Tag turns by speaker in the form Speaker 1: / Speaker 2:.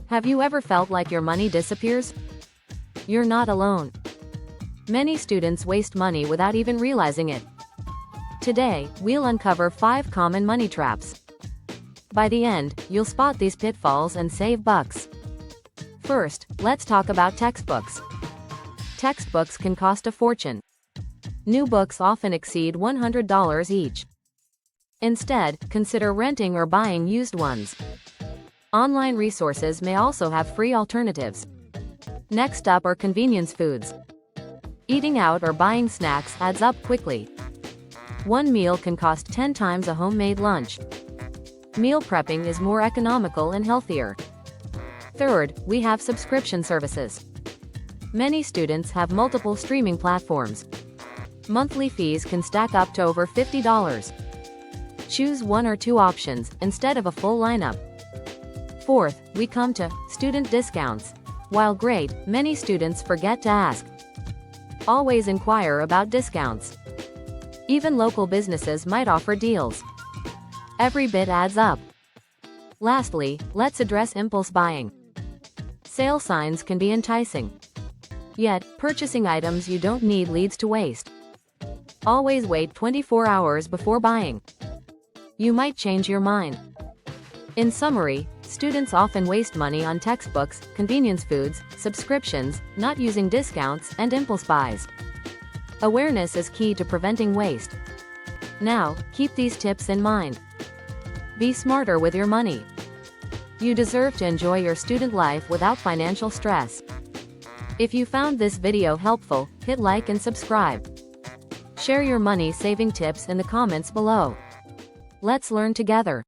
Speaker 1: Have you ever felt like your money disappears? You're not alone. Many students waste money without even realizing it. Today, we'll uncover 5 common money traps. By the end, you'll spot these pitfalls and save bucks. First, let's talk about textbooks. Textbooks can cost a fortune. New books often exceed $100 each. Instead, consider renting or buying used ones. Online resources may also have free alternatives. Next up are convenience foods. Eating out or buying snacks adds up quickly. One meal can cost 10 times a homemade lunch. Meal prepping is more economical and healthier. Third, we have subscription services. Many students have multiple streaming platforms. Monthly fees can stack up to over $50. Choose 1 or 2 options instead of a full lineup. Fourth, we come to student discounts. While great, many students forget to ask. Always inquire about discounts. Even local businesses might offer deals. Every bit adds up. Lastly, let's address impulse buying. Sale signs can be enticing. Yet, purchasing items you don't need leads to waste. Always wait 24 hours before buying. You might change your mind. In summary, students often waste money on textbooks, convenience foods, subscriptions, not using discounts, and impulse buys. Awareness is key to preventing waste. Now, keep these tips in mind. Be smarter with your money. You deserve to enjoy your student life without financial stress. If you found this video helpful, hit like and subscribe. Share your money-saving tips in the comments below. Let's learn together.